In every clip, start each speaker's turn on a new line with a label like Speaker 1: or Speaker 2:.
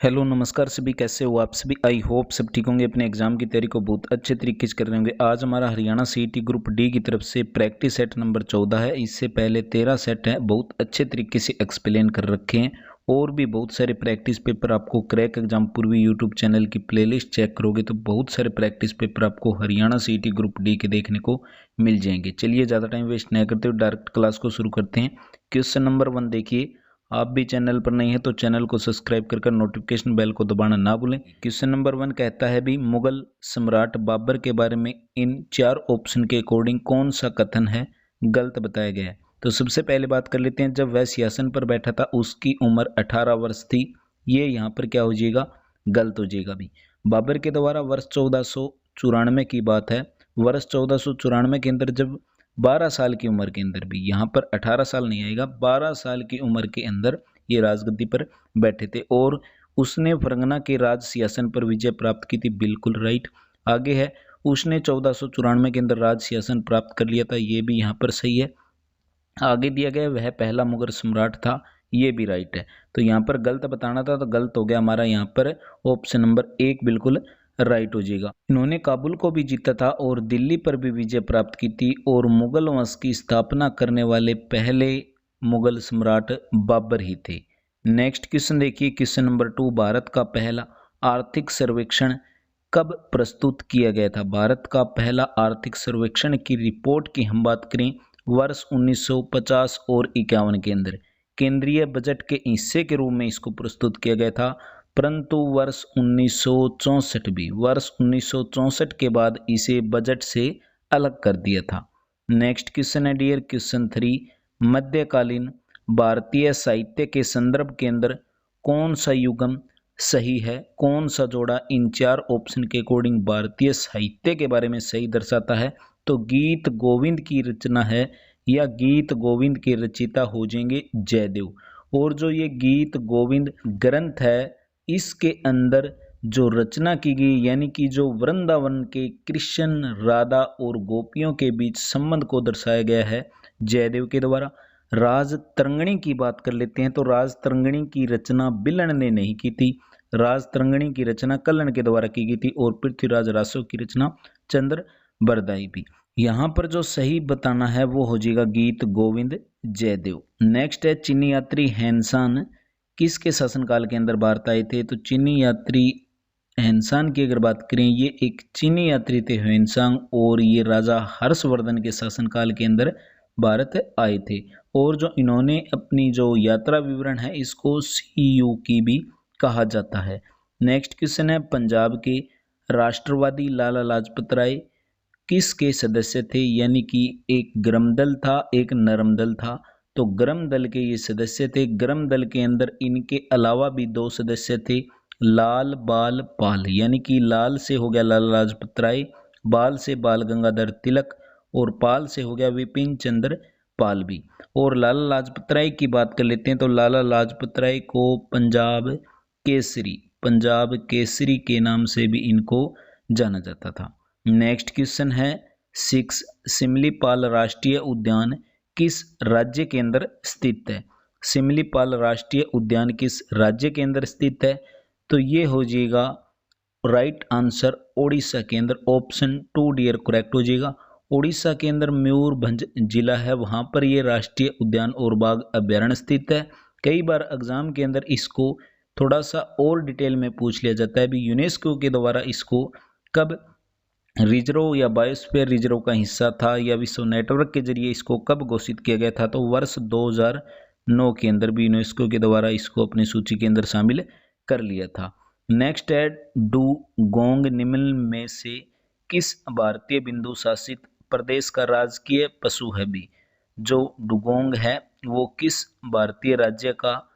Speaker 1: Hello नमस्कार सभी, कैसे हो आप सभी। आई होप सब ठीक होंगे, अपने एग्जाम की तैयारी को बहुत अच्छे तरीके से कर रहे होंगे। आज हमारा हरियाणा सीईटी ग्रुप डी की तरफ से प्रैक्टिस सेट नंबर 14 है। इससे पहले 13 सेट है, बहुत अच्छे तरीके से एक्सप्लेन कर रखे हैं। और भी बहुत सारे प्रैक्टिस पेपर आपको क्रैक एग्जाम पूर्वी यूट्यूब चैनल की प्लेलिस्ट चेक करोगे तो बहुत सारे प्रैक्टिस पेपर आपको हरियाणा सीईटी ग्रुप डी के देखने को मिल जाएंगे। चलिए ज़्यादा टाइम वेस्ट नहीं करते हुए डायरेक्ट क्लास को शुरू करते हैं। क्वेश्चन नंबर 1 देखिए। आप भी चैनल पर नहीं है तो चैनल को सब्सक्राइब कर नोटिफिकेशन बेल को दबाना ना भूलें। क्वेश्चन नंबर 1 कहता है भी मुगल सम्राट बाबर के बारे में इन 4 ऑप्शन के अकॉर्डिंग कौन सा कथन है गलत बताया गया है। तो सबसे पहले बात कर लेते हैं, जब वह सिंहासन पर बैठा था उसकी उम्र 18 वर्ष थी। ये यहाँ पर क्या हो जाएगा, गलत हो जाएगा भी। बाबर के द्वारा वर्ष 1494 की बात है। वर्ष 1494 के अंदर जब 12 साल की उम्र के अंदर भी, यहाँ पर 18 साल नहीं आएगा, 12 साल की उम्र के अंदर ये राजगद्दी पर बैठे थे और उसने फरगना के राज सिंहासन पर विजय प्राप्त की थी। बिल्कुल राइट। आगे है, उसने 1494 के अंदर राज सिंहासन प्राप्त कर लिया था। ये भी यहाँ पर सही है। आगे दिया गया वह पहला मुगल सम्राट था। ये भी राइट है। तो यहाँ पर गलत बताना था तो गलत हो गया हमारा, यहाँ पर ऑप्शन नंबर 1 बिल्कुल राइट हो जाएगा। इन्होंने काबुल को भी जीता था और दिल्ली पर भी विजय प्राप्त की थी और मुगल वंश की स्थापना करने वाले पहले मुगल सम्राट बाबर ही थे। नेक्स्ट क्वेश्चन देखिए, क्वेश्चन नंबर 2, भारत का पहला आर्थिक सर्वेक्षण कब प्रस्तुत किया गया था। भारत का पहला आर्थिक सर्वेक्षण की रिपोर्ट की हम बात करें वर्ष 1950 और 51 के अंदर केंद्रीय बजट के हिस्से के रूप में इसको प्रस्तुत किया गया था। परंतु वर्ष 1964 के बाद इसे बजट से अलग कर दिया था। नेक्स्ट क्वेश्चन है डियर क्वेश्चन 3, मध्यकालीन भारतीय साहित्य के संदर्भ के अंदर कौन सा युगम सही है, कौन सा जोड़ा इन 4 ऑप्शन के अकॉर्डिंग भारतीय साहित्य के बारे में सही दर्शाता है। तो गीत गोविंद की रचना है या गीत गोविंद के रचयिता हो जाएंगे जयदेव। और जो ये गीत गोविंद ग्रंथ है इसके अंदर जो रचना की गई यानी कि जो वृंदावन के कृष्ण राधा और गोपियों के बीच संबंध को दर्शाया गया है जयदेव के द्वारा। राज तरंगिणी की बात कर लेते हैं तो राज तरंगिणी की रचना बिलन ने नहीं की थी। राज तरंगिणी की रचना कल्हण के द्वारा की गई थी और पृथ्वीराज रासो की रचना चंद्र बरदाई भी। यहाँ पर जो सही बताना है वो हो जाएगा गीत गोविंद जयदेव। नेक्स्ट है, चीनी यात्री हैंसान किसके शासनकाल के अंदर भारत आए थे। तो चीनी यात्री हैंसान की अगर बात करें, ये एक चीनी यात्री थे हैंसान और ये राजा हर्षवर्धन के शासनकाल के अंदर भारत आए थे। और जो इन्होंने अपनी जो यात्रा विवरण है इसको CU की भी कहा जाता है। नेक्स्ट क्वेश्चन है, पंजाब के राष्ट्रवादी लाला लाजपत राय किसके सदस्य थे, यानी कि एक गरम दल था एक नरम दल था। तो गरम दल के ये सदस्य थे। गरम दल के अंदर इनके अलावा भी 2 सदस्य थे, लाल बाल पाल, यानी कि लाल से हो गया लाला लाजपत राय, बाल से बाल गंगाधर तिलक और पाल से हो गया विपिन चंद्र पाल भी। और लाला लाजपत राय की बात कर लेते हैं तो लाला लाजपत राय को पंजाब केसरी के नाम से भी इनको जाना जाता था। नेक्स्ट क्वेश्चन है 6, सिमलीपाल राष्ट्रीय उद्यान किस राज्य के अंदर स्थित है। सिमलीपाल राष्ट्रीय उद्यान किस राज्य के अंदर स्थित है। तो ये हो जाएगा राइट आंसर उड़ीसा के अंदर, ऑप्शन 2 डियर करेक्ट हो जाएगा। उड़ीसा के अंदर मयूरभंज जिला है, वहां पर ये राष्ट्रीय उद्यान और बाघ अभ्यारण्य स्थित है। कई बार एग्जाम के अंदर इसको थोड़ा सा और डिटेल में पूछ लिया जाता है भी, यूनेस्को के द्वारा इसको कब रिजर्व या बायोस्फीयर रिजर्व का हिस्सा था या विश्व नेटवर्क के जरिए इसको कब घोषित किया गया था। तो वर्ष 2009 के अंदर भी यूनेस्को के द्वारा इसको अपनी सूची के अंदर शामिल कर लिया था। नेक्स्ट है, डुगोंग निम्न में से किस भारतीय बिंदु शासित प्रदेश का राजकीय पशु है भी। जो डुगोंग है वो किस भारतीय राज्य का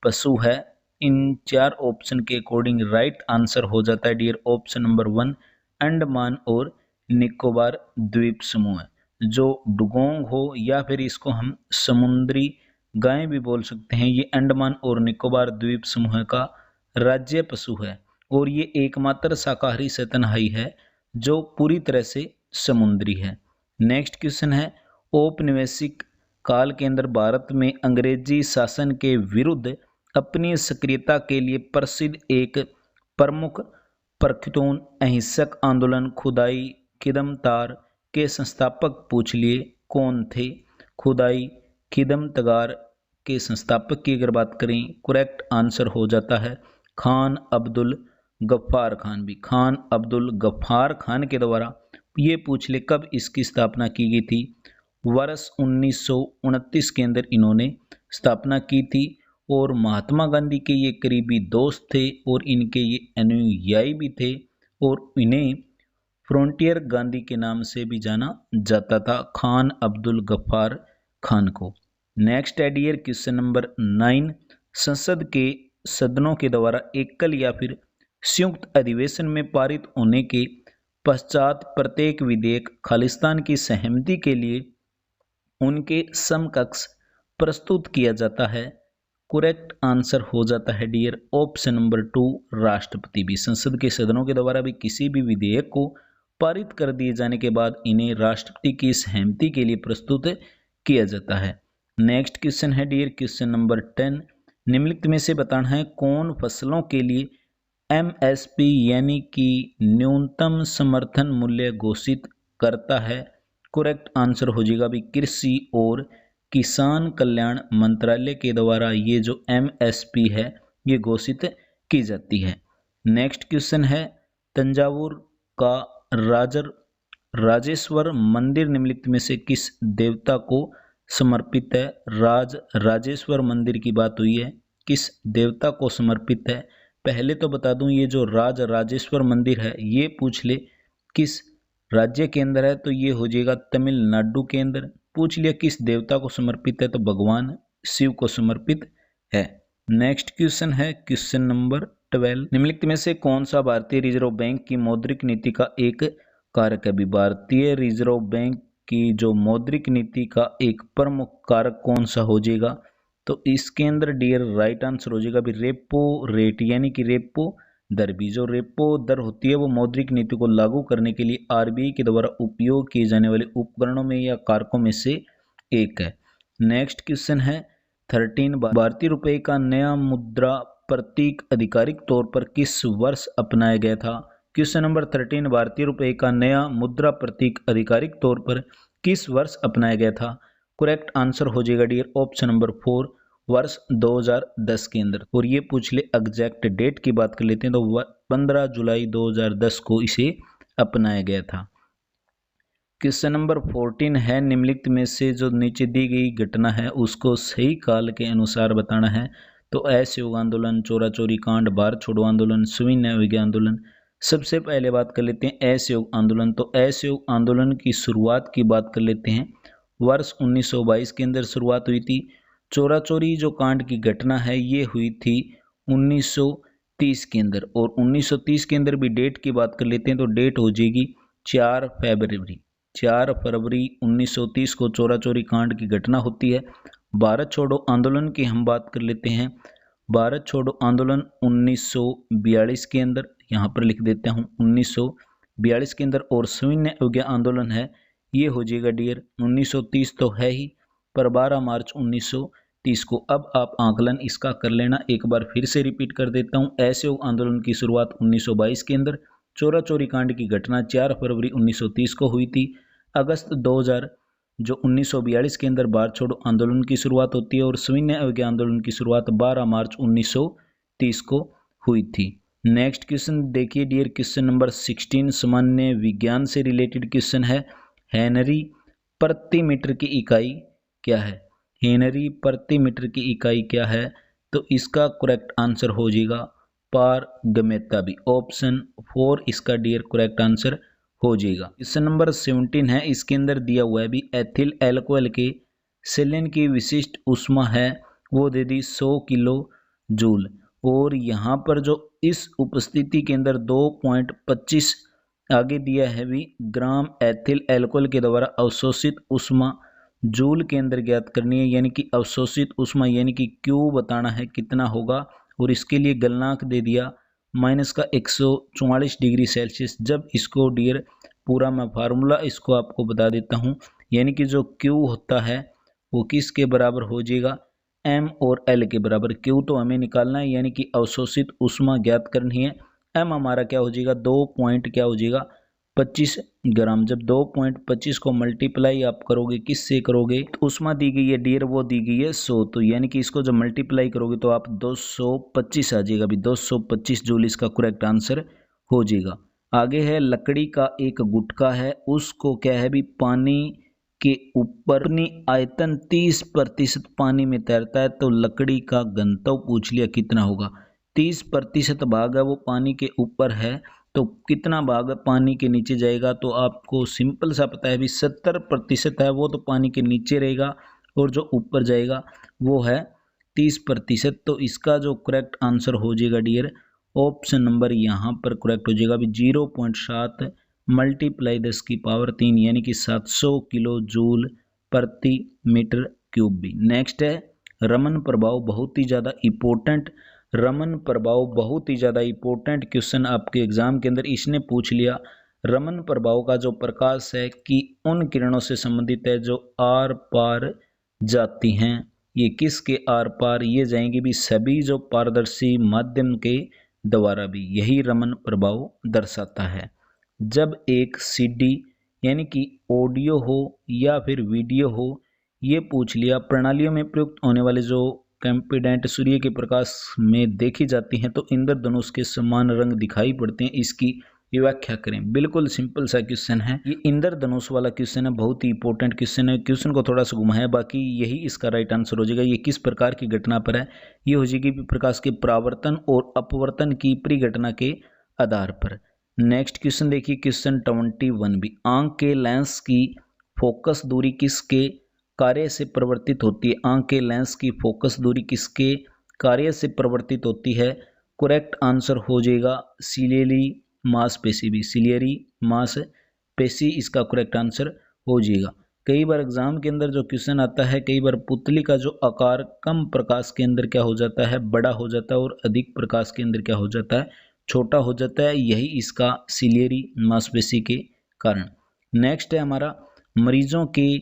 Speaker 1: पशु है। इन 4 ऑप्शन के अकॉर्डिंग राइट आंसर हो जाता है डियर ऑप्शन नंबर 1 अंडमान और निकोबार द्वीप समूह है। जो डुगोंग हो या फिर इसको हम समुद्री गाय भी बोल सकते हैं, ये अंडमान और निकोबार द्वीप समूह का राज्य पशु है और ये एकमात्र शाकाहारी सतनहाई है जो पूरी तरह से समुद्री है। नेक्स्ट क्वेश्चन है, औपनिवेशिक काल के अंदर भारत में अंग्रेजी शासन के विरुद्ध अपनी सक्रियता के लिए प्रसिद्ध एक प्रमुख परख्तून अहिंसक आंदोलन खुदाई खिदमतार के संस्थापक पूछ लिए कौन थे। खुदाई खिदमतगार के संस्थापक की अगर बात करें, करेक्ट आंसर हो जाता है खान अब्दुल गफ्फार खान। भी खान अब्दुल गफ्फार खान के द्वारा ये पूछ ले कब इसकी स्थापना की गई थी। वर्ष 1929 के अंदर इन्होंने स्थापना की थी और महात्मा गांधी के ये करीबी दोस्त थे और इनके ये अनुयायी भी थे और इन्हें फ्रंटियर गांधी के नाम से भी जाना जाता था, खान अब्दुल गफ्फार खान को। नेक्स्ट है डियर क्वेश्चन नंबर 9। संसद के सदनों के द्वारा एकल या फिर संयुक्त अधिवेशन में पारित होने के पश्चात प्रत्येक विधेयक खालिस्तान की सहमति के लिए उनके समकक्ष प्रस्तुत किया जाता है। करेक्ट आंसर हो जाता है डियर ऑप्शन नंबर 2 राष्ट्रपति। भी संसद के सदनों के द्वारा भी किसी भी विधेयक को पारित कर दिए जाने के बाद इन्हें राष्ट्रपति की सहमति के लिए प्रस्तुत किया जाता है। नेक्स्ट क्वेश्चन है डियर क्वेश्चन नंबर 10। निम्नलिखित में से बताना है कौन फसलों के लिए एमएसपी यानी कि न्यूनतम समर्थन मूल्य घोषित करता है। करेक्ट आंसर हो जाएगा भी कृषि और किसान कल्याण मंत्रालय के द्वारा ये जो एमएसपी है ये घोषित की जाती है। नेक्स्ट क्वेश्चन है तंजावुर का राजेश्वर मंदिर निम्नलिखित में से किस देवता को समर्पित है। राजेश्वर मंदिर की बात हुई है, किस देवता को समर्पित है। पहले तो बता दूं ये जो राजेश्वर मंदिर है ये पूछ ले किस राज्य के अंदर है, तो ये हो जाएगा तमिलनाडु के अंदर। पूछ लिया किस देवता को समर्पित है, तो भगवान शिव को समर्पित है। नेक्स्ट क्वेश्चन है क्वेश्चन नंबर 12। निम्नलिखित में से कौन सा भारतीय रिजर्व बैंक की मौद्रिक नीति का एक कारक है। भी भारतीय रिजर्व बैंक की जो मौद्रिक नीति का एक प्रमुख कारक कौन सा हो जाएगा, तो इसके अंदर डियर राइट आंसर हो जाएगा भी रेपो रेट यानी कि रेपो दर। भी जो रेपो दर होती है वो मौद्रिक नीति को लागू करने के लिए आरबीआई के द्वारा उपयोग किए जाने वाले उपकरणों में या कारकों में से एक है। नेक्स्ट क्वेश्चन है 13। भारतीय रुपए का नया मुद्रा प्रतीक आधिकारिक तौर पर किस वर्ष अपनाया गया था। Question number 13। भारतीय रुपए का नया मुद्रा प्रतीक आधिकारिक तौर पर किस वर्ष अपनाया गया था। करेक्ट आंसर हो जाएगा डियर ऑप्शन नंबर 4 वर्ष 2010 के अंदर। और ये पूछ ले एग्जैक्ट डेट की बात कर लेते हैं तो 15 जुलाई 2010 को इसे अपनाया गया था। क्वेश्चन नंबर 14 है निम्नलिखित में से जो नीचे दी गई घटना है उसको सही काल के अनुसार बताना है। तो असहयोग आंदोलन, चोरा चोरी कांड, भारत छोड़ो आंदोलन, सविनय अवज्ञा आंदोलन। सबसे पहले बात कर लेते हैं असहयोग आंदोलन। तो असहयोग आंदोलन की शुरुआत की बात कर लेते हैं, वर्ष 1922 के अंदर शुरुआत हुई थी। चोरा चोरी जो कांड की घटना है ये हुई थी 1930 के अंदर। और 1930 के अंदर भी डेट की बात कर लेते हैं तो डेट हो जाएगी 4 फरवरी 1930 को चोरा चोरी कांड की घटना होती है। भारत छोड़ो आंदोलन की हम बात कर लेते हैं। भारत छोड़ो आंदोलन 1942 के अंदर, यहाँ पर लिख देता हूँ 1942 के अंदर। और सविनय अवज्ञा आंदोलन है ये हो जाएगा डियर 1930 तो है ही, पर 12 मार्च 1930 को। अब आप आकलन इसका कर लेना, एक बार फिर से रिपीट कर देता हूँ। असहयोग आंदोलन की शुरुआत 1922 के अंदर, चोरा चोरी कांड की घटना 4 फरवरी 1930 को हुई थी। अगस्त 2000 जो 1942 के अंदर भारत छोड़ो आंदोलन की शुरुआत होती है और सविनय अवज्ञा आंदोलन की शुरुआत 12 मार्च 1930 को हुई थी। नेक्स्ट क्वेश्चन देखिए डियर क्वेश्चन नंबर 16 सामान्य विज्ञान से रिलेटेड क्वेश्चन है। हेनरी प्रति मीटर की इकाई क्या है। हेनरी प्रति मीटर की इकाई क्या है, तो इसका करेक्ट आंसर हो जाएगा पारगम्यता। भी ऑप्शन 4 इसका डियर करेक्ट आंसर हो जाएगा। क्वेश्चन नंबर 17 है, इसके अंदर दिया हुआ है भी एथिल एल्कोहल के सेलेन की विशिष्ट ऊष्मा है वो दे दी 100 किलो जूल। और यहाँ पर जो इस उपस्थिति के अंदर 2.25 आगे दिया है भी ग्राम एथिल एल्कोहल के द्वारा अवशोषित ऊष्मा जूल के अंदर ज्ञात करनी है, यानी कि अवशोषित ऊष्मा यानी कि क्यू बताना है कितना होगा। और इसके लिए गलनांक दे दिया -144 डिग्री सेल्सियस। जब इसको डियर पूरा मैं फार्मूला इसको आपको बता देता हूँ, यानी कि जो क्यू होता है वो किसके बराबर हो जाएगा, m और l के बराबर। q तो हमें निकालना है यानी कि अवशोषित ऊष्मा ज्ञात करनी है। m हमारा क्या हो जाएगा 2.25 ग्राम। जब 2.25 को मल्टीप्लाई आप करोगे किससे करोगे, तो ऊष्मा दी गई है डियर वो दी गई है 100, तो यानी कि इसको जब मल्टीप्लाई करोगे तो आप 225 आ जाएगा। अभी 225 जूल इसका करेक्ट आंसर हो जाएगा। आगे है लकड़ी का एक गुटका है, उसको क्या है भी पानी के ऊपर अपनी आयतन 30% पानी में तैरता है, तो लकड़ी का घनत्व पूछ लिया कितना होगा। 30% भाग है वो पानी के ऊपर है, तो कितना भाग पानी के नीचे जाएगा, तो आपको सिंपल सा पता है भी 70% है वो तो पानी के नीचे रहेगा और जो ऊपर जाएगा वो है 30%। तो इसका जो करेक्ट आंसर हो जाएगा डियर ऑप्शन नंबर यहाँ पर करेक्ट हो जाएगा अभी 0.7 मल्टीप्लाई 10⁻³ यानी कि 700 किलो जूल प्रति मीटर क्यूब भी। नेक्स्ट है रमन प्रभाव, बहुत ही ज़्यादा इम्पोर्टेंट रमन प्रभाव, बहुत ही ज़्यादा इम्पोर्टेंट क्वेश्चन आपके एग्जाम के अंदर इसने पूछ लिया। रमन प्रभाव का जो प्रकाश है कि उन किरणों से संबंधित है जो आर पार जाती हैं। ये किसके आर पार, ये जाएंगी भी सभी जो पारदर्शी माध्यम के द्वारा भी, यही रमन प्रभाव दर्शाता है। जब एक सीडी यानी कि ऑडियो हो या फिर वीडियो हो, ये पूछ लिया प्रणालियों में प्रयुक्त होने वाले जो कैंपिडेंट सूर्य के प्रकाश में देखी जाती हैं तो इंद्रधनुष के समान रंग दिखाई पड़ते हैं, इसकी व्याख्या करें। बिल्कुल सिंपल सा क्वेश्चन है ये, इंद्रधनुष वाला क्वेश्चन है, बहुत ही इंपॉर्टेंट क्वेश्चन है। क्वेश्चन को थोड़ा सा घुमाया, बाकी यही इसका राइट आंसर हो जाएगा। ये किस प्रकार की घटना पर है, ये हो जाएगी प्रकाश के परावर्तन और अपवर्तन की परिघटना के आधार पर। नेक्स्ट क्वेश्चन देखिए क्वेश्चन 21 भी, आंख के लेंस की फोकस दूरी किसके कार्य से परिवर्तित होती है। आंख के लेंस की फोकस दूरी किसके कार्य से परिवर्तित होती है, करेक्ट आंसर हो जाएगा सिलियरी मांसपेशी भी, सिलियरी मांसपेशी इसका करेक्ट आंसर हो जाएगा। कई बार एग्जाम के अंदर जो क्वेश्चन आता है, कई बार पुतली का जो आकार कम प्रकाश के अंदर क्या हो जाता है बड़ा हो जाता है और अधिक प्रकाश के अंदर क्या हो जाता है छोटा हो जाता है, यही इसका सिलियरी मांसपेशी के कारण। नेक्स्ट है हमारा मरीजों के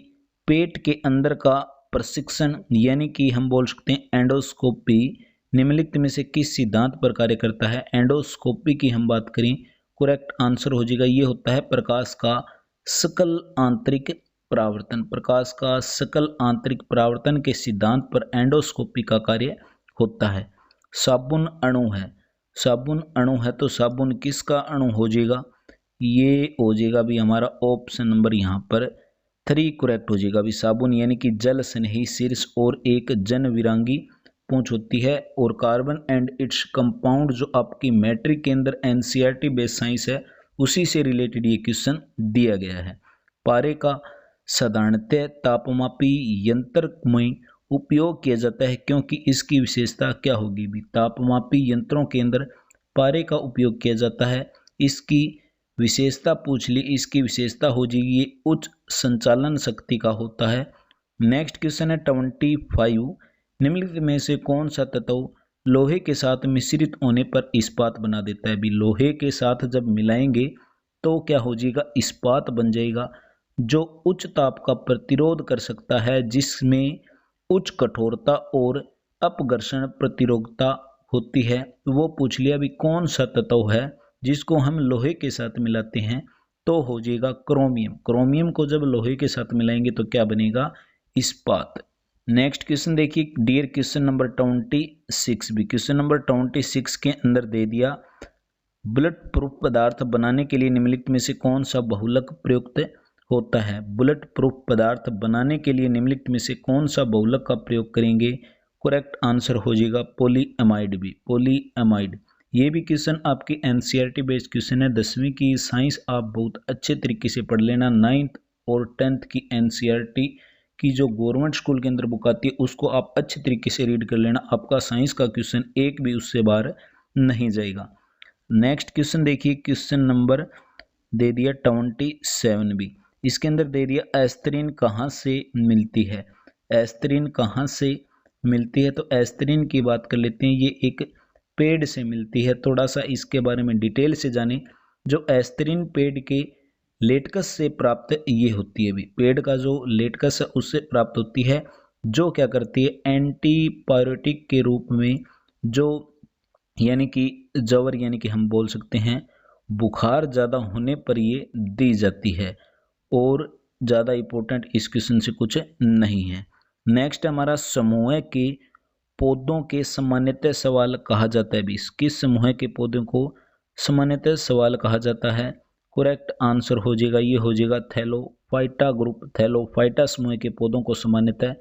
Speaker 1: पेट के अंदर का प्रशिक्षण यानी कि हम बोल सकते हैं एंडोस्कोपी निम्नलिखित में से किस सिद्धांत पर कार्य करता है। एंडोस्कोपी की हम बात करें, करेक्ट आंसर हो जाएगा ये होता है प्रकाश का सकल आंतरिक परावर्तन। प्रकाश का सकल आंतरिक परावर्तन के सिद्धांत पर एंडोस्कोपी का कार्य होता है। साबुन अणु है, साबुन अणु है तो साबुन किसका अणु हो जाएगा, ये हो जाएगा भी हमारा ऑप्शन नंबर यहाँ पर 3 करेक्ट हो जाएगा। अभी साबुन यानी कि जल स्नेही शीर्ष और एक जन विरांगी पूंछ होती है, और कार्बन एंड इट्स कंपाउंड जो आपकी मैट्रिक के अंदर एनसीईआरटी बेस्ड साइंस है उसी से रिलेटेड ये क्वेश्चन दिया गया है। पारे का साधारणतः तापमापी यंत्र में उपयोग किया जाता है क्योंकि इसकी विशेषता क्या होगी भी, तापमापी यंत्रों के अंदर पारे का उपयोग किया जाता है, इसकी विशेषता पूछ ली, इसकी विशेषता हो जाएगी ये उच्च संचालन शक्ति का होता है। नेक्स्ट क्वेश्चन है 25, निम्नलिखित में से कौन सा तत्व लोहे के साथ मिश्रित होने पर इस्पात बना देता है भी, लोहे के साथ जब मिलाएंगे तो क्या हो जाएगा इस्पात बन जाएगा जो उच्च ताप का प्रतिरोध कर सकता है, जिसमें उच्च कठोरता और अपघर्षण प्रतिरोधकता होती है। वो पूछ लिया भी कौन सा तत्व है जिसको हम लोहे के साथ मिलाते हैं, तो हो जाएगा क्रोमियम। क्रोमियम को जब लोहे के साथ मिलाएंगे तो क्या बनेगा इस्पात। नेक्स्ट क्वेश्चन देखिए डियर क्वेश्चन नंबर 26 भी, क्वेश्चन नंबर 26 के अंदर दे दिया बुलेट प्रूफ पदार्थ बनाने के लिए निम्नलिखित में से कौन सा बहुलक प्रयुक्त होता है। बुलेट प्रूफ पदार्थ बनाने के लिए निम्नलिखित में से कौन सा बहुलक का प्रयोग करेंगे, करेक्ट आंसर हो जाएगा पॉलीएमाइड भी, पॉलीएमाइड। ये भी क्वेश्चन आपकी एनसीईआरटी बेस्ड क्वेश्चन है। 10वीं की साइंस आप बहुत अच्छे तरीके से पढ़ लेना। 9th और 10th की एनसीईआरटी की जो गवर्नमेंट स्कूल के अंदर बुक आती है उसको आप अच्छे तरीके से रीड कर लेना, आपका साइंस का क्वेश्चन एक भी उससे बाहर नहीं जाएगा। नेक्स्ट क्वेश्चन देखिए क्वेश्चन नंबर दे दिया 27 भी, इसके अंदर दे दिया एस्थिरीन कहाँ से मिलती है। एस्थिरीन कहाँ से मिलती है, तो एस्थिरीन की बात कर लेते हैं, ये एक पेड़ से मिलती है। थोड़ा सा इसके बारे में डिटेल से जाने, जो एस्थिरीन पेड़ के लेटकस से प्राप्त ये होती है भी, पेड़ का जो लेटकस है उससे प्राप्त होती है। जो क्या करती है एंटीपायरेटिक के रूप में, जो यानी कि जवर यानी कि हम बोल सकते हैं बुखार ज़्यादा होने पर ये दी जाती है, और ज़्यादा इम्पोर्टेंट इस क्वेश्चन से कुछ नहीं है। नेक्स्ट हमारा समूह के पौधों के सामान्यतः सवाल कहा जाता है। 20 किस समूह के पौधों को सामान्यतः सवाल कहा जाता है? करेक्ट आंसर हो जाएगा, ये हो जाएगा थैलोफाइटा ग्रुप। थैलोफाइटा समूह के पौधों को सामान्यतः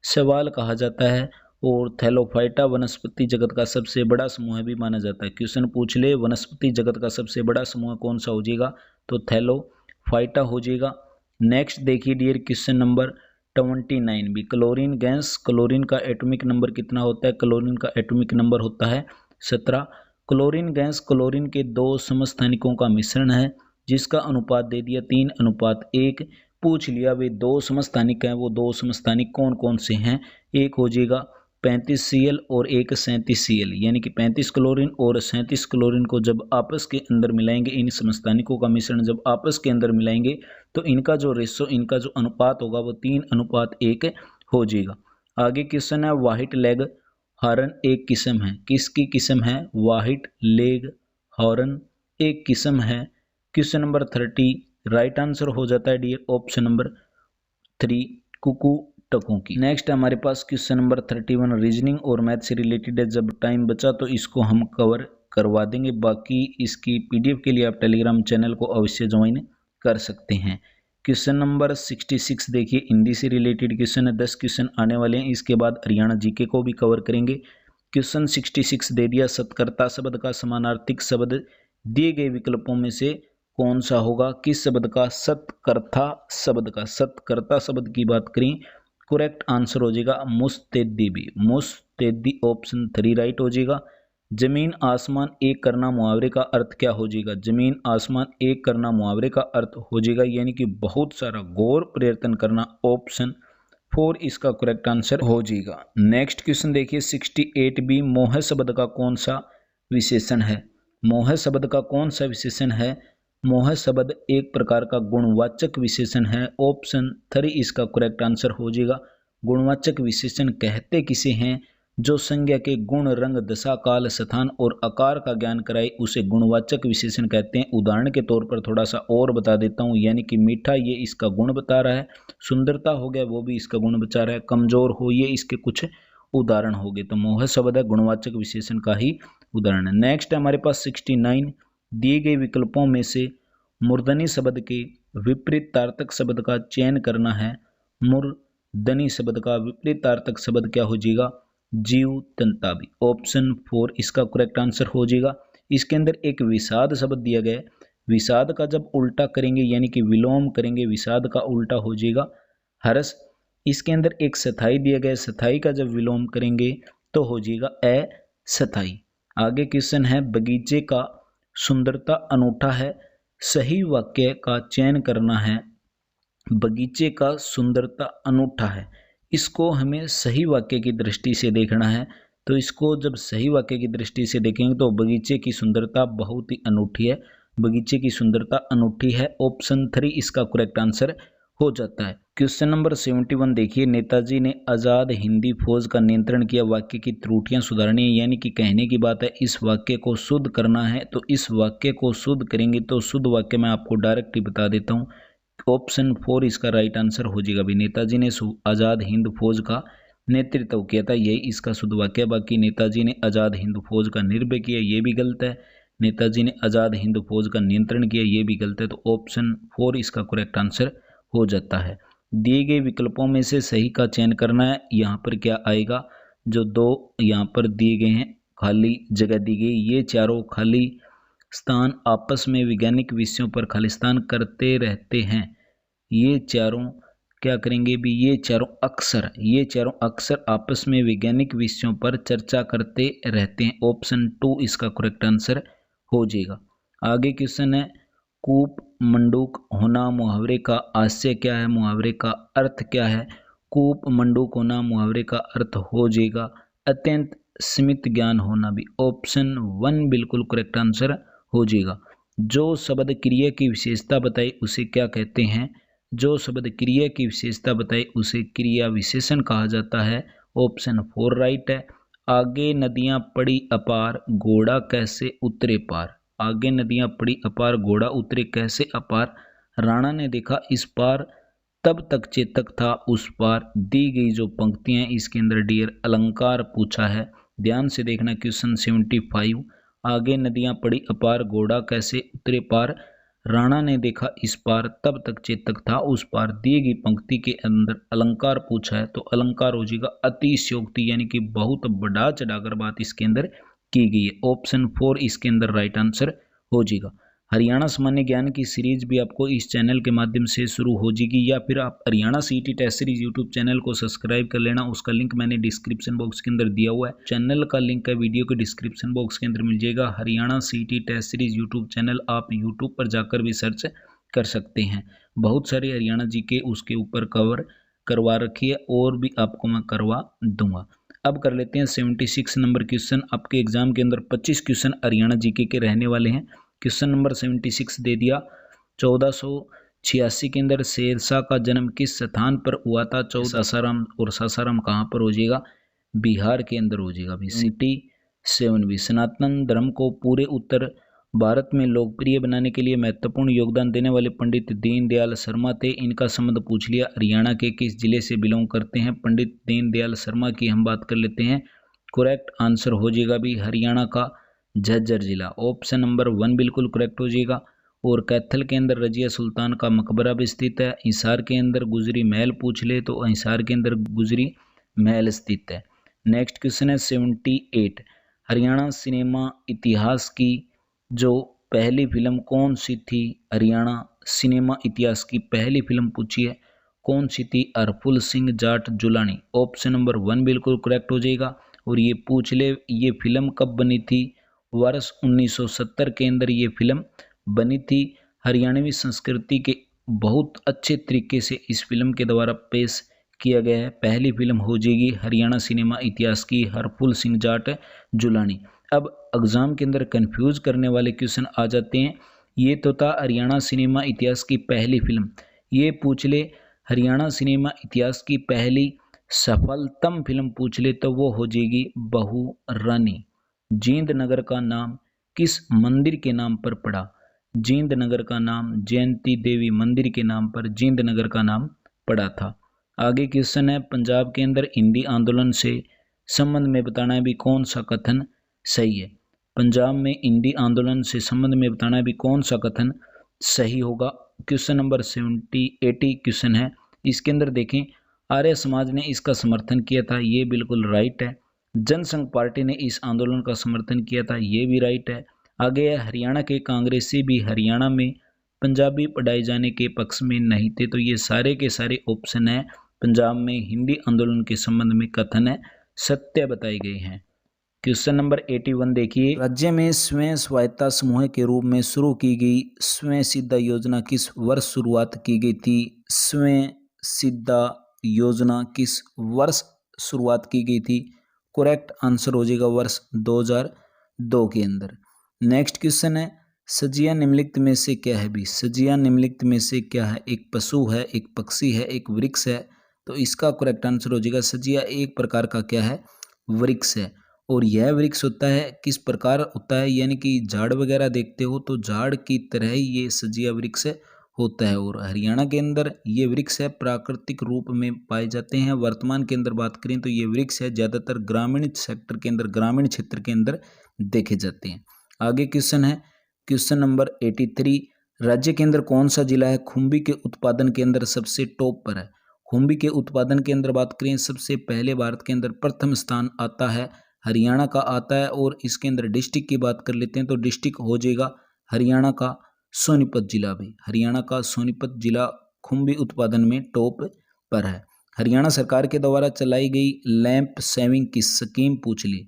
Speaker 1: सवाल कहा जाता है, और थैलोफाइटा वनस्पति जगत का सबसे बड़ा समूह भी माना जाता है। क्वेश्चन पूछ ले वनस्पति जगत का सबसे बड़ा समूह कौन सा हो जाएगा, तो थैलोफाइटा हो जाएगा। नेक्स्ट देखिए डियर क्वेश्चन नंबर 29 भी। क्लोरीन गैस, क्लोरीन का एटॉमिक नंबर कितना होता है? क्लोरीन का एटॉमिक नंबर होता है 17। क्लोरीन गैस क्लोरीन के दो समस्थानिकों का मिश्रण है, जिसका अनुपात दे दिया 3:1। पूछ लिया वे दो समस्थानिक हैं, वो दो समस्थानिक कौन कौन से हैं? एक हो जाएगा 35Cl और एक 37Cl, यानी कि 35 क्लोरीन और 37 क्लोरीन को जब आपस के अंदर मिलाएंगे, इन समस्थानिकों का मिश्रण जब आपस के अंदर मिलाएंगे तो इनका जो रेशो, इनका जो अनुपात होगा वो 3:1 हो जाएगा। आगे क्वेश्चन है व्हाइट लेग हॉर्न एक किस्म है। किसकी किस्म है? व्हाइट लेग हॉर्न एक किस्म है। क्वेश्चन नंबर 30 राइट आंसर हो जाता है डियर ऑप्शन नंबर 3 कुकुटकों की। नेक्स्ट हमारे पास क्वेश्चन नंबर 31 रीजनिंग और मैथ से रिलेटेड है। जब टाइम बचा तो इसको हम कवर करवा देंगे, बाकी इसकी पीडीएफ के लिए आप टेलीग्राम चैनल को अवश्य ज्वाइन कर सकते हैं। क्वेश्चन नंबर 66 देखिए, हिंदी से रिलेटेड क्वेश्चन है। 10 क्वेश्चन आने वाले हैं, इसके बाद हरियाणा जीके को भी कवर करेंगे। क्वेश्चन 66 दे दिया, सत्कर्ता शब्द का समानार्थिक शब्द दिए गए विकल्पों में से कौन सा होगा? किस शब्द का? सत्कर्ता शब्द का। सत्कर्ता शब्द की बात करें, करेक्ट आंसर हो जाएगा मुस्तैदी। मुस्तैदी ऑप्शन 3 राइट हो जाएगा। जमीन आसमान एक करना मुहावरे का अर्थ क्या हो जाएगा? जमीन आसमान एक करना मुहावरे का अर्थ हो जाएगा यानी कि बहुत सारा गौर प्रयत्न करना। ऑप्शन 4 इसका करेक्ट आंसर हो जाएगा। नेक्स्ट क्वेश्चन देखिए 68 बी। मोह शब्द का कौन सा विशेषण है? मोह शब्द का कौन सा विशेषण है? मोह शब्द एक प्रकार का गुणवाचक विशेषण है। ऑप्शन 3 इसका करेक्ट आंसर हो जाएगा। गुणवाचक विशेषण कहते किसे हैं? जो संज्ञा के गुण, रंग, दशा, काल, स्थान और आकार का ज्ञान कराए उसे गुणवाचक विशेषण कहते हैं। उदाहरण के तौर पर थोड़ा सा और बता देता हूँ, यानी कि मीठा ये इसका गुण बता रहा है, सुंदरता हो गया वो भी इसका गुण बता रहा है, कमजोर हो ये इसके कुछ उदाहरण हो गए। तो मोह शब्द है गुणवाचक विशेषण का ही उदाहरण है। नेक्स्ट हमारे पास 69 दिए गए विकल्पों में से मूर्धनी शब्द के विपरीतार्थक शब्द का चयन करना है। मूर्धनी शब्द का विपरीतार्थक शब्द क्या हो जाएगा? जीवतंतावी। ऑप्शन 4 इसका करेक्ट आंसर हो जाएगा। इसके अंदर एक विषाद शब्द दिया गया है, विषाद का जब उल्टा करेंगे यानी कि विलोम करेंगे, विषाद का उल्टा हो जाएगा हर्ष। इसके अंदर एक स्थाई दिया गया है, स्थाई का जब विलोम करेंगे तो हो जाएगा अस्थाई। आगे क्वेश्चन है बगीचे का सुंदरता अनूठा है, सही वाक्य का चयन करना है। बगीचे का सुंदरता अनूठा है, इसको हमें सही वाक्य की दृष्टि से देखना है। तो इसको जब सही वाक्य की दृष्टि से देखेंगे तो बगीचे की सुंदरता बहुत ही अनूठी है, बगीचे की सुंदरता अनूठी है। ऑप्शन 3 इसका करेक्ट आंसर हो जाता है। क्वेश्चन नंबर 71 देखिए, नेताजी ने आज़ाद हिंदी फौज का नियंत्रण किया, वाक्य की त्रुटियां सुधारनी है, यानी कि कहने की बात है इस वाक्य को शुद्ध करना है। तो इस वाक्य को शुद्ध करेंगे तो शुद्ध वाक्य मैं आपको डायरेक्ट ही बता देता हूँ। ऑप्शन 4 इसका राइट आंसर हो जाएगा। भी नेताजी ने आज़ाद हिंद फौज का नेतृत्व किया था, यही इसका शुद्ध वाक्य। बाकी नेताजी ने आज़ाद हिंद फौज का निर्भय किया, ये भी गलत है। नेताजी ने आज़ाद हिंद फौज का नियंत्रण किया, ये भी गलत है। तो ऑप्शन 4 इसका करेक्ट आंसर हो जाता है। दिए गए विकल्पों में से सही का चयन करना है। यहाँ पर क्या आएगा? जो दो यहाँ पर दिए गए हैं खाली जगह दी गई, ये चारों खाली स्थान आपस में वैज्ञानिक विषयों पर खालिस्तान करते रहते हैं। ये चारों क्या करेंगे भी? ये चारों अक्सर आपस में वैज्ञानिक विषयों पर चर्चा करते रहते हैं। ऑप्शन 2 इसका करेक्ट आंसर हो जाएगा। आगे क्वेश्चन है कूप मंडूक होना मुहावरे का आशय क्या है? मुहावरे का अर्थ क्या है? कूप मंडूक होना मुहावरे का अर्थ हो जाएगा अत्यंत सीमित ज्ञान होना। भी ऑप्शन 1 बिल्कुल करेक्ट आंसर हो जाएगा। जो शब्द क्रिया की विशेषता बताई उसे क्या कहते हैं? जो शब्द क्रिया की विशेषता बताए उसे क्रिया विशेषण कहा जाता है। ऑप्शन 4 राइट है। आगे नदियां पड़ी अपार, घोड़ा कैसे उतरे पार। आगे नदियां पड़ी अपार, घोड़ा उतरे कैसे अपार। राणा ने देखा इस पार, तब तक चेतक था उस पार। दी गई जो पंक्तियां इसके अंदर डियर अलंकार पूछा है। ध्यान से देखना क्वेश्चन 75। आगे नदियां पड़ी अपार, घोड़ा कैसे उतरे पार। राणा ने देखा इस पार, तब तक चेतक था उस पार। दी गई पंक्ति के अंदर अलंकार पूछा है, तो अलंकार हो जाएगा अतिशयोक्ति, यानी कि बहुत बढ़ा चढ़ाकर बात इसके अंदर की गई है। ऑप्शन 4 इसके अंदर राइट आंसर हो जाएगा। हरियाणा सामान्य ज्ञान की सीरीज भी आपको इस चैनल के माध्यम से शुरू हो जाएगी, या फिर आप Haryana CET test series YouTube channel को सब्सक्राइब कर लेना। उसका लिंक मैंने डिस्क्रिप्शन बॉक्स के अंदर दिया हुआ है। चैनल का लिंक है वीडियो के डिस्क्रिप्शन बॉक्स के अंदर मिल जाएगा। Haryana CET test series YouTube channel आप यूट्यूब पर जाकर भी सर्च कर सकते हैं। बहुत सारे हरियाणा जी के उसके ऊपर कवर करवा रखी है, और भी आपको मैं करवा दूंगा। अब कर लेते हैं 76 नंबर क्वेश्चन। आपके एग्जाम के अंदर 25 क्वेश्चन हरियाणा जीके के रहने वाले हैं। क्वेश्चन नंबर 76 दे दिया। 1486 के अंदर शेरशाह का जन्म किस स्थान पर हुआ था। सासाराम, और सासाराम कहाँ पर हो जाएगा, बिहार के अंदर हो जाएगा। 77 सनातन धर्म को पूरे उत्तर भारत में लोकप्रिय बनाने के लिए महत्वपूर्ण योगदान देने वाले पंडित दीनदयाल शर्मा थे। इनका संबंध पूछ लिया। हरियाणा के किस जिले से बिलोंग करते हैं पंडित दीनदयाल शर्मा की हम बात कर लेते हैं। करेक्ट आंसर हो जाएगा भी हरियाणा का झज्जर जिला। ऑप्शन नंबर 1 बिल्कुल करेक्ट हो जाएगा। और कैथल के अंदर रजिया सुल्तान का मकबरा भी स्थित है। हिसार के अंदर गुजरी महल पूछ ले तो हिसार के अंदर गुजरी महल स्थित है। नेक्स्ट क्वेश्चन है 78। हरियाणा सिनेमा इतिहास की जो पहली फिल्म कौन सी थी। हरियाणा सिनेमा इतिहास की पहली फिल्म पूछी है, कौन सी थी। हरफुल सिंह जाट जुलानी। ऑप्शन नंबर 1 बिल्कुल करेक्ट हो जाएगा। और ये पूछ ले ये फिल्म कब बनी थी। वर्ष 1970 के अंदर ये फिल्म बनी थी। हरियाणवी संस्कृति के बहुत अच्छे तरीके से इस फिल्म के द्वारा पेश किया गया है। पहली फिल्म हो जाएगी हरियाणा सिनेमा इतिहास की हरफुल सिंह जाट जुलानी। अब एग्जाम के अंदर कंफ्यूज करने वाले क्वेश्चन आ जाते हैं। ये तो था हरियाणा सिनेमा इतिहास की पहली फिल्म। ये पूछ ले हरियाणा सिनेमा इतिहास की पहली सफलतम फिल्म पूछ ले तो वो हो जाएगी बहू रानी। जींद नगर का नाम किस मंदिर के नाम पर पड़ा। जींद नगर का नाम जयंती देवी मंदिर के नाम पर जींद नगर का नाम पड़ा था। आगे क्वेश्चन है पंजाब के अंदर हिंदी आंदोलन से संबंध में बताना है भी कौन सा कथन सही है। पंजाब में हिंदी आंदोलन से संबंध में बताना है भी कौन सा कथन सही होगा। क्वेश्चन नंबर 80 क्वेश्चन है। इसके अंदर देखें आर्य समाज ने इसका समर्थन किया था, ये बिल्कुल राइट है। जनसंघ पार्टी ने इस आंदोलन का समर्थन किया था, ये भी राइट है। आगे है हरियाणा के कांग्रेसी भी हरियाणा में पंजाबी पढ़ाए जाने के पक्ष में नहीं थे, तो ये सारे के सारे ऑप्शन है पंजाब में हिंदी आंदोलन के संबंध में कथन है सत्य बताए गए हैं। क्वेश्चन नंबर 81 देखिए। राज्य में स्वयं सहायता समूह के रूप में शुरू की गई स्वयं सिद्धा योजना किस वर्ष शुरुआत की गई थी। स्वयं सिद्धा योजना किस वर्ष शुरुआत की गई थी। करेक्ट आंसर हो जाएगा वर्ष 2002 के अंदर। नेक्स्ट क्वेश्चन है सजिया निम्नलिखित में से क्या है भी। सजिया निम्नलिखित में से क्या है। एक पशु है, एक पक्षी है, एक वृक्ष है, तो इसका करेक्ट आंसर हो जाएगा सजिया एक प्रकार का क्या है, वृक्ष है। और यह वृक्ष होता है किस प्रकार होता है, यानी कि झाड़ वगैरह देखते हो तो झाड़ की तरह ही ये सजिया वृक्ष होता है। और हरियाणा के अंदर ये वृक्ष है प्राकृतिक रूप में पाए जाते हैं। वर्तमान के अंदर बात करें तो ये वृक्ष है ज़्यादातर ग्रामीण सेक्टर के अंदर, ग्रामीण क्षेत्र के अंदर देखे जाते हैं। आगे क्वेश्चन है क्वेश्चन नंबर 83। राज्य के अंदर कौन सा जिला है खुम्बी के उत्पादन के अंदर सबसे टॉप पर है। खुम्बी के उत्पादन के अंदर बात करें सबसे पहले भारत के अंदर प्रथम स्थान आता है हरियाणा का आता है। और इसके अंदर डिस्ट्रिक्ट की बात कर लेते हैं तो डिस्ट्रिक्ट हो जाएगा हरियाणा का सोनीपत जिला भी। हरियाणा का सोनीपत जिला खुम्बी उत्पादन में टॉप पर है। हरियाणा सरकार के द्वारा चलाई गई लैंप सेविंग की स्कीम पूछ ली।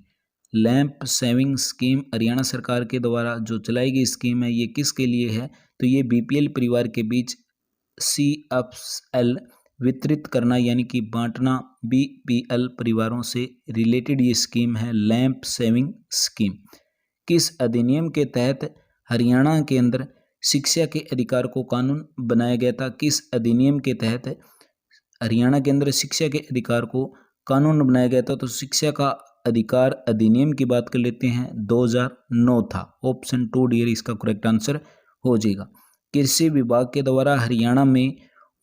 Speaker 1: लैंप सेविंग स्कीम हरियाणा सरकार के द्वारा जो चलाई गई स्कीम है ये किसके लिए है, तो ये बीपीएल परिवार के बीच CFL वितरित करना यानी कि बांटना, बीपीएल परिवारों से रिलेटेड ये स्कीम है लैंप सेविंग स्कीम। किस अधिनियम के तहत हरियाणा के अंदर शिक्षा के अधिकार को कानून बनाया गया था? किस अधिनियम के तहत हरियाणा के अंदर शिक्षा के अधिकार को कानून बनाया गया था? तो शिक्षा का अधिकार अधिनियम की बात कर लेते हैं, 2009 था। ऑप्शन 2 डियर इसका करेक्ट आंसर हो जाएगा। कृषि विभाग के द्वारा हरियाणा में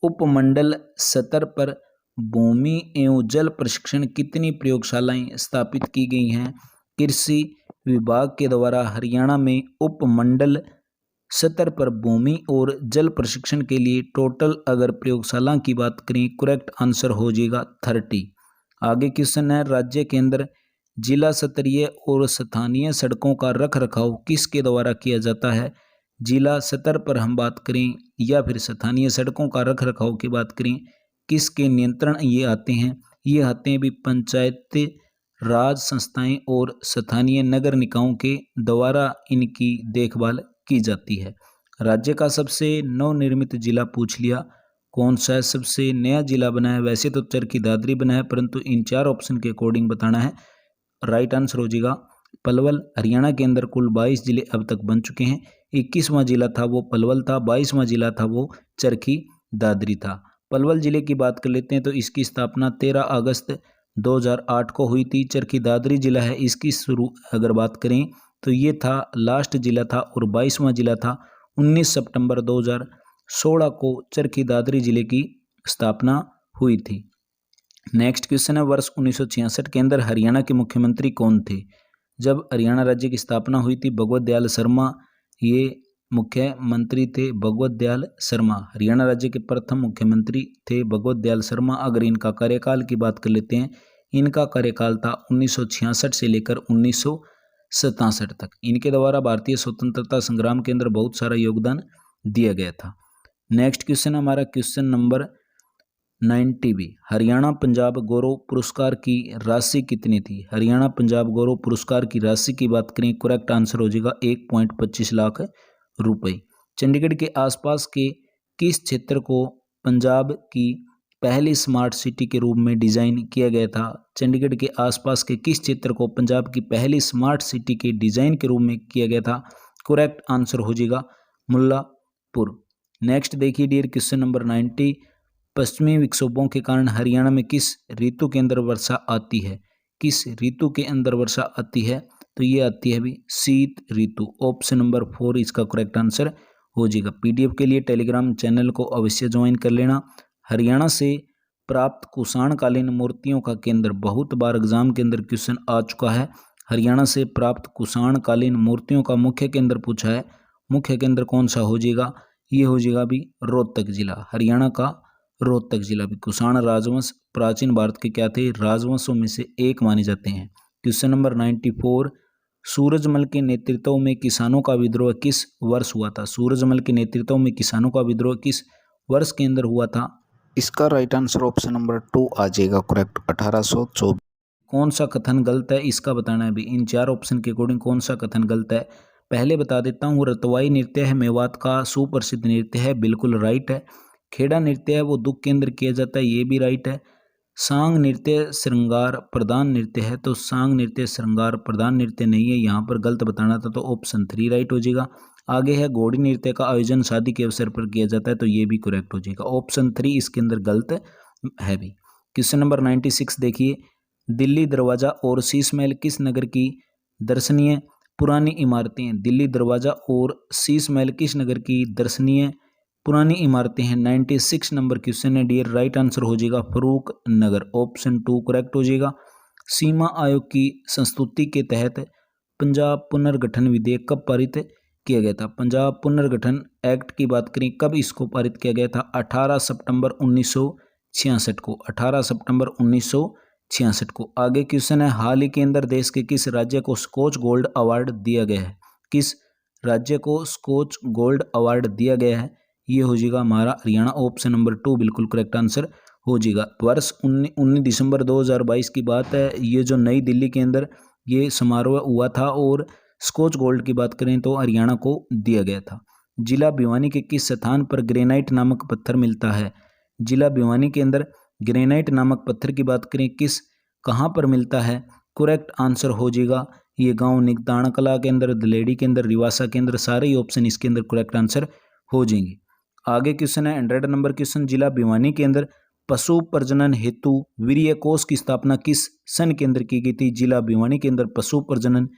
Speaker 1: उपमंडल स्तर पर भूमि एवं जल प्रशिक्षण कितनी प्रयोगशालाएं स्थापित की गई हैं? कृषि विभाग के द्वारा हरियाणा में उपमंडल स्तर पर भूमि और जल प्रशिक्षण के लिए टोटल अगर प्रयोगशाला की बात करें, करेक्ट आंसर हो जाएगा 30। आगे क्वेश्चन है, राज्य के अंदर जिला स्तरीय और स्थानीय सड़कों का रख रखाव किसके द्वारा किया जाता है? जिला स्तर पर हम बात करें या फिर स्थानीय सड़कों का रख रखाव की बात करें, किसके नियंत्रण ये आते हैं? ये आते हैं भी पंचायत राज संस्थाएं और स्थानीय नगर निकायों के द्वारा इनकी देखभाल की जाती है। राज्य का सबसे नवनिर्मित जिला पूछ लिया, कौन सा है? सबसे नया जिला बना है, वैसे तो चरखी दादरी बना है, परंतु इन 4 ऑप्शन के अकॉर्डिंग बताना है। राइट आंसर हो जाएगा पलवल। हरियाणा के अंदर कुल 22 जिले अब तक बन चुके हैं। 21वां जिला था वो पलवल था, 22वां जिला था वो चरखी दादरी था। पलवल जिले की बात कर लेते हैं तो इसकी स्थापना 13 अगस्त 2008 को हुई थी। चरखी दादरी जिला है, इसकी शुरू अगर बात करें तो ये था लास्ट जिला था और 22वां जिला था। 19 सितंबर 2016 को चरखी दादरी जिले की स्थापना हुई थी। नेक्स्ट क्वेश्चन है, वर्ष 1966 के अंदर हरियाणा के मुख्यमंत्री कौन थे? जब हरियाणा राज्य की स्थापना हुई थी, भगवत दयाल शर्मा ये मुख्यमंत्री थे। भगवत दयाल शर्मा हरियाणा राज्य के प्रथम मुख्यमंत्री थे, भगवत दयाल शर्मा। अगर इनका कार्यकाल की बात कर लेते हैं, इनका कार्यकाल था 1966 से लेकर 1967 तक। इनके द्वारा भारतीय स्वतंत्रता संग्राम के अंदर बहुत सारा योगदान दिया गया था। नेक्स्ट क्वेश्चन हमारा क्वेश्चन नंबर 90 भी, हरियाणा पंजाब गौरव पुरस्कार की राशि कितनी थी? हरियाणा पंजाब गौरव पुरस्कार की राशि की बात करें, करेक्ट आंसर हो जाएगा 1.25 लाख रुपए। चंडीगढ़ के आसपास के किस क्षेत्र को पंजाब की पहली स्मार्ट सिटी के रूप में डिजाइन किया गया था? चंडीगढ़ के आसपास के किस क्षेत्र को पंजाब की पहली स्मार्ट सिटी के डिजाइन के रूप में किया गया था? करेक्ट आंसर हो जाएगा मुल्लापुर। नेक्स्ट देखिए डियर क्वेश्चन नंबर 90, पश्चिमी विक्षोभों के कारण हरियाणा में किस ऋतु के अंदर वर्षा आती है? किस ऋतु के अंदर वर्षा आती है? तो ये आती है भी शीत ऋतु। ऑप्शन नंबर 4 इसका करेक्ट आंसर हो जाएगा। पीडीएफ के लिए टेलीग्राम चैनल को अवश्य ज्वाइन कर लेना। हरियाणा से प्राप्त कुषाणकालीन मूर्तियों का केंद्र, बहुत बार एग्जाम के अंदर क्वेश्चन आ चुका है। हरियाणा से प्राप्त कुषाणकालीन मूर्तियों का मुख्य केंद्र पूछा है, मुख्य केंद्र कौन सा हो जाएगा? ये हो जाएगा भी रोहतक जिला, हरियाणा का रोहतक जिला भी। कुषाण राजवंश प्राचीन भारत के क्या थे? राजवंशों में से एक माने जाते हैं। क्वेश्चन नंबर 94, सूरजमल के नेतृत्व में किसानों का विद्रोह किस वर्ष हुआ था? सूरजमल के नेतृत्व में किसानों का विद्रोह किस वर्ष के अंदर हुआ था? इसका राइट आंसर ऑप्शन नंबर 2 आ जाएगा करेक्ट, 1824। कौन सा कथन गलत है इसका बताना है भी। इन 4 ऑप्शन के अकॉर्डिंग कौन सा कथन गलत है? पहले बता देता हूँ, रतवाई नृत्य है मेवात का सुप्रसिद्ध नृत्य है, बिल्कुल राइट है। खेड़ा नृत्य है वो दुख के अंदर किया जाता है, ये भी राइट है। सांग नृत्य श्रृंगार प्रधान नृत्य है, तो सांग नृत्य श्रृंगार प्रधान नृत्य नहीं है, यहाँ पर गलत बताना था, तो ऑप्शन 3 राइट हो जाएगा। आगे है घोड़ी नृत्य का आयोजन शादी के अवसर पर किया जाता है, तो ये भी करेक्ट हो जाएगा। ऑप्शन 3 इसके अंदर गलत है भी। क्वेश्चन नंबर 96 देखिए, दिल्ली दरवाजा और शीश महल किस नगर की दर्शनीय पुरानी इमारतें हैं? दिल्ली दरवाजा और शीश महल किस नगर की दर्शनीय पुरानी इमारतें हैं? 96 नंबर क्वेश्चन है डियर, राइट आंसर हो जाएगा फरूक नगर। ऑप्शन 2 करेक्ट हो जाएगा। सीमा आयोग की संस्तुति के तहत पंजाब पुनर्गठन विधेयक कब पारित किया गया था? पंजाब पुनर्गठन एक्ट की बात करें, कब इसको पारित किया गया था? 18 सितंबर 1966 को, 18 सितंबर 1966 को। आगे क्वेश्चन है, हाल ही के अंदर देश के किस राज्य को स्कॉच गोल्ड अवार्ड दिया गया है? किस राज्य को स्कॉच गोल्ड अवार्ड दिया गया है? ये हो जाएगा हमारा हरियाणा। ऑप्शन नंबर 2 बिल्कुल करेक्ट आंसर हो जाएगा। वर्ष 19 दिसंबर 2022 की बात है, ये जो नई दिल्ली के अंदर ये समारोह हुआ था और स्कॉच गोल्ड की बात करें तो हरियाणा को दिया गया था। जिला भिवानी के किस स्थान पर ग्रेनाइट नामक पत्थर मिलता है? जिला भिवानी के अंदर ग्रेनाइट नामक पत्थर की बात करें, किस कहाँ पर मिलता है? करेक्ट आंसर हो जाएगा ये गांव निगताना कला के अंदर, दलेडी के अंदर, रिवासा के अंदर, सारे ही ऑप्शन इसके अंदर करेक्ट आंसर हो जाएंगे। आगे क्वेश्चन है 100 नंबर क्वेश्चन, जिला भिवानी के अंदर पशु प्रजनन हेतु वीर्य कोष की स्थापना किस सन के अंदर की गई थी? जिला भिवानी के अंदर पशु प्रजनन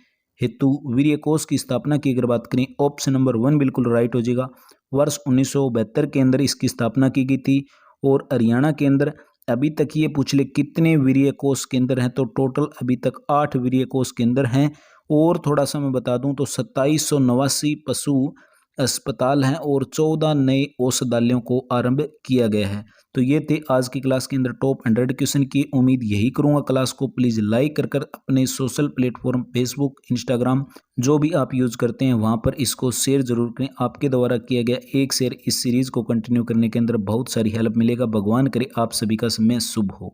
Speaker 1: हेतु वीर्य कोष की स्थापना की अगर बात करें, ऑप्शन नंबर 1 बिल्कुल राइट हो जाएगा। वर्ष 1972 के अंदर इसकी स्थापना की गई थी। और हरियाणा के अंदर अभी तक ये पूछ ले कितने वीर्य कोष केंद्र हैं, तो टोटल अभी तक 8 वीर्य कोष केंद्र हैं। और थोड़ा सा मैं बता दूं तो 2789 पशु अस्पताल हैं और 14 नए औषधालयों को आरंभ किया गया है। तो ये थे आज की क्लास के अंदर टॉप 100 क्वेश्चन की। उम्मीद यही करूंगा क्लास को प्लीज़ लाइक कर अपने सोशल प्लेटफॉर्म फेसबुक, इंस्टाग्राम जो भी आप यूज़ करते हैं वहां पर इसको शेयर जरूर करें। आपके द्वारा किया गया एक शेयर इस सीरीज़ को कंटिन्यू करने के अंदर बहुत सारी हेल्प मिलेगा। भगवान करे आप सभी का समय शुभ हो।